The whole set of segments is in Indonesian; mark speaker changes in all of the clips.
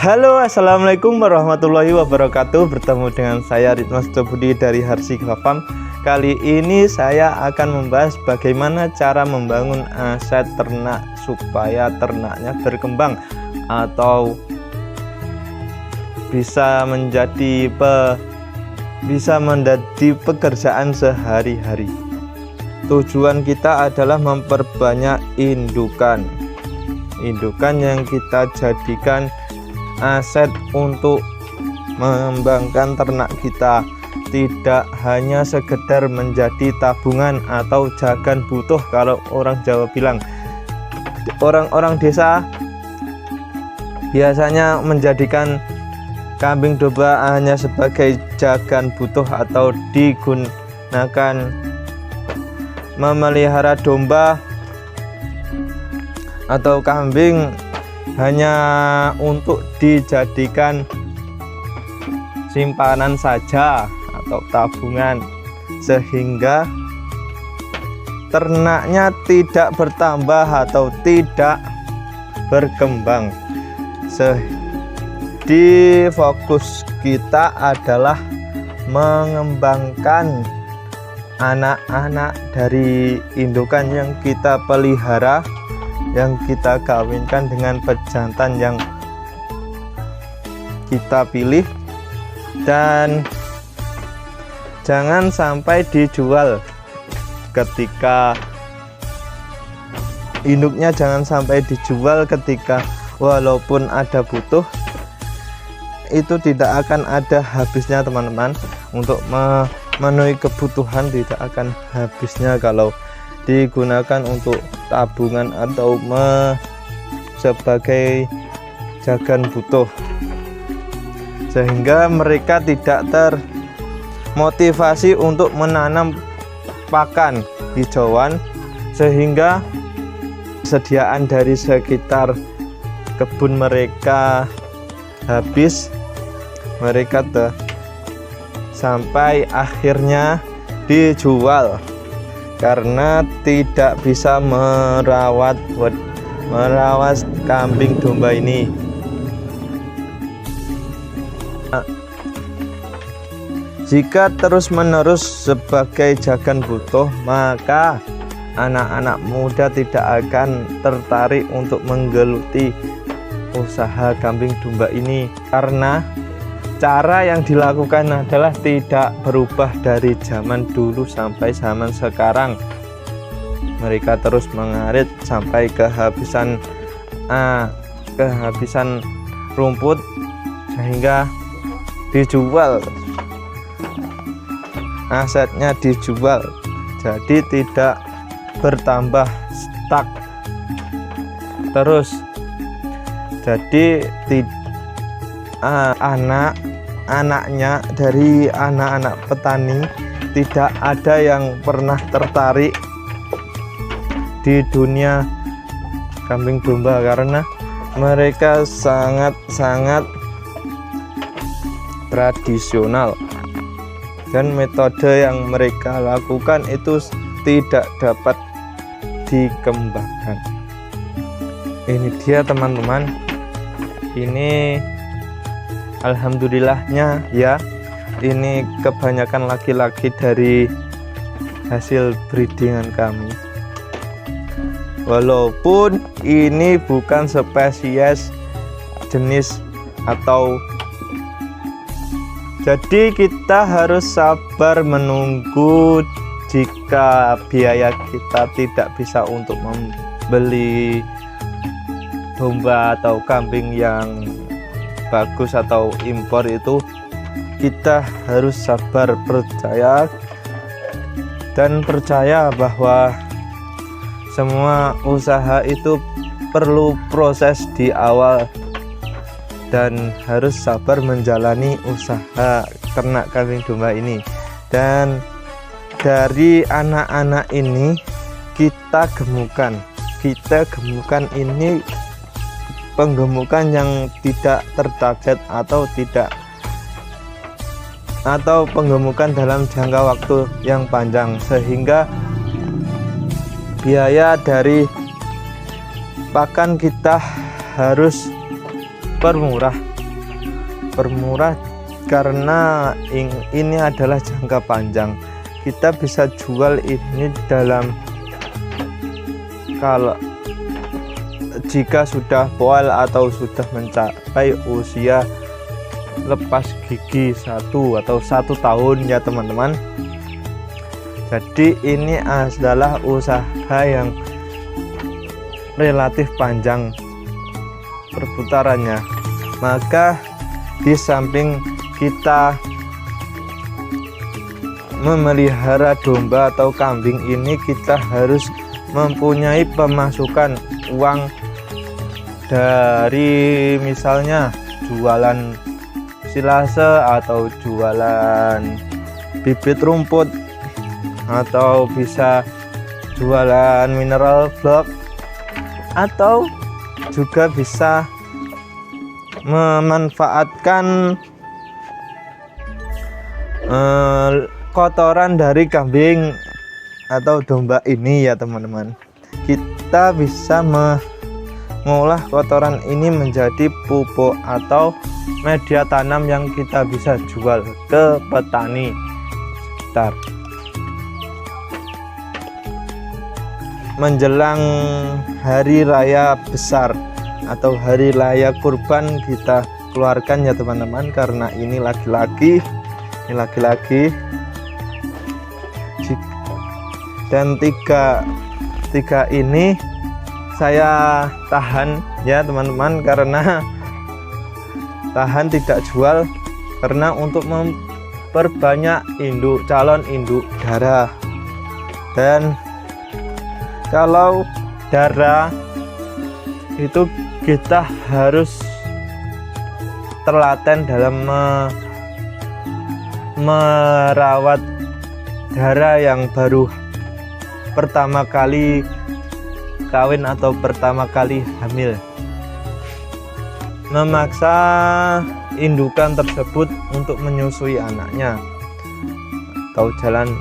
Speaker 1: Halo, assalamualaikum warahmatullahi wabarakatuh. Bertemu dengan saya Ridwan Setiabudi dari Harsika Farm. Kali ini saya akan membahas bagaimana cara membangun aset ternak supaya ternaknya berkembang atau bisa menjadi pekerjaan sehari-hari. Tujuan kita adalah memperbanyak indukan yang kita jadikan aset untuk mengembangkan ternak kita, tidak hanya sekedar menjadi tabungan atau jagan butuh. Kalau orang Jawa bilang, orang-orang desa biasanya menjadikan kambing domba hanya sebagai jagan butuh atau digunakan memelihara domba atau kambing hanya untuk dijadikan simpanan saja atau tabungan, sehingga ternaknya tidak bertambah atau tidak berkembang. Di fokus kita adalah mengembangkan anak-anak dari indukan yang kita pelihara, yang kita kawinkan dengan pejantan yang kita pilih, dan jangan sampai dijual ketika induknya, jangan sampai dijual ketika walaupun ada butuh, itu tidak akan ada habisnya teman-teman. Untuk memenuhi kebutuhan tidak akan habisnya kalau digunakan untuk tabungan atau sebagai jagan butuh, sehingga mereka tidak termotivasi untuk menanam pakan hijauan, sehingga sediaan dari sekitar kebun mereka habis, mereka sampai akhirnya dijual karena tidak bisa merawat kambing domba ini. Jika terus-menerus sebagai jagan butuh, maka anak-anak muda tidak akan tertarik untuk menggeluti usaha kambing domba ini, karena cara yang dilakukan adalah tidak berubah dari zaman dulu sampai zaman sekarang. Mereka terus mengarit sampai kehabisan rumput, sehingga dijual, asetnya dijual, jadi tidak bertambah, stuck terus. Jadi anaknya dari anak-anak petani tidak ada yang pernah tertarik di dunia kambing domba, karena mereka sangat tradisional dan metode yang mereka lakukan itu tidak dapat dikembangkan. Ini dia teman-teman, ini alhamdulillahnya ya, ini kebanyakan laki-laki dari hasil breedingan kami. Walaupun ini bukan spesies jenis atau, jadi kita harus sabar menunggu. Jika biaya kita tidak bisa untuk membeli domba atau kambing yang bagus atau impor, itu kita harus sabar, percaya bahwa semua usaha itu perlu proses di awal, dan harus sabar menjalani usaha ternak kambing domba ini. Dan dari anak-anak ini kita gemukan ini penggemukan yang tidak tertarget atau penggemukan dalam jangka waktu yang panjang, sehingga biaya dari pakan kita harus permurah. dipermurah karena ini adalah jangka panjang. Kita bisa jual ini dalam, kalau jika sudah poal atau sudah mencapai usia lepas gigi 1 atau 1 tahun ya teman-teman. Jadi ini adalah usaha yang relatif panjang perputarannya. Maka di samping kita memelihara domba atau kambing ini, kita harus mempunyai pemasukan uang dari misalnya jualan silase atau jualan bibit rumput, atau bisa jualan mineral block, atau juga bisa memanfaatkan kotoran dari kambing atau domba ini ya teman-teman. Kita bisa mengolah kotoran ini menjadi pupuk atau media tanam yang kita bisa jual ke petani sekitar. Menjelang hari raya besar atau hari raya kurban kita keluarkan ya teman-teman, karena ini laki-laki, dan tiga ini saya tahan ya teman-teman, karena tahan tidak jual karena untuk memperbanyak calon induk darah. Dan kalau darah itu kita harus telaten dalam merawat darah yang baru pertama kali kawin atau pertama kali hamil. Memaksa indukan tersebut untuk menyusui anaknya. Atau jalan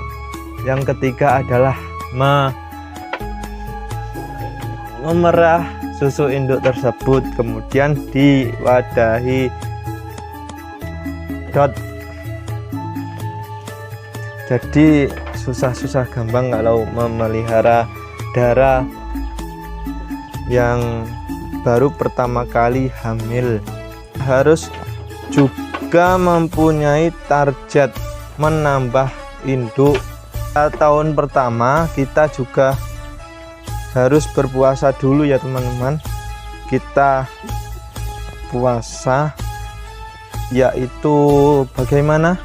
Speaker 1: yang ketiga adalah memerah susu induk tersebut, kemudian diwadahi dot. Jadi susah gampang kalau memelihara darah yang baru pertama kali hamil. Harus juga mempunyai target menambah induk. Tahun pertama kita juga harus berpuasa dulu ya teman-teman. Kita puasa yaitu bagaimana?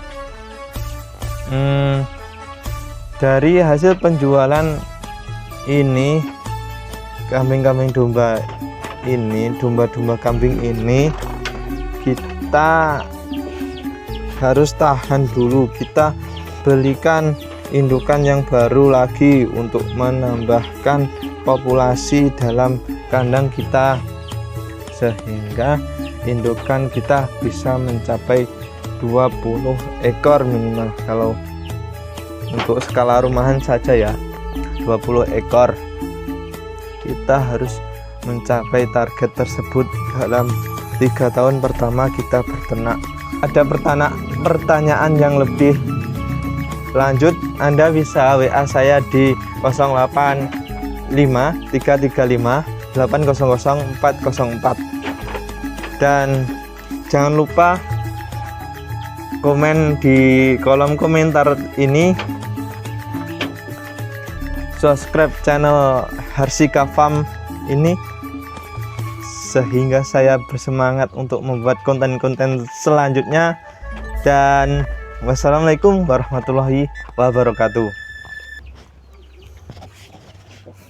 Speaker 1: Dari hasil penjualan ini kambing-kambing domba ini, domba-domba kambing ini, kita harus tahan dulu. Kita belikan indukan yang baru lagi untuk menambahkan populasi dalam kandang kita, sehingga indukan kita bisa mencapai 20 ekor minimal. Kalau untuk skala rumahan saja ya 20 ekor. Kita harus mencapai target tersebut dalam 3 tahun pertama kita berternak. Ada pertanyaan yang lebih lanjut, Anda bisa WA saya di 085 335 800 404. Dan jangan lupa komen di kolom komentar ini, subscribe channel Harsika Farm ini, sehingga saya bersemangat untuk membuat konten-konten selanjutnya. Dan wassalamualaikum warahmatullahi wabarakatuh.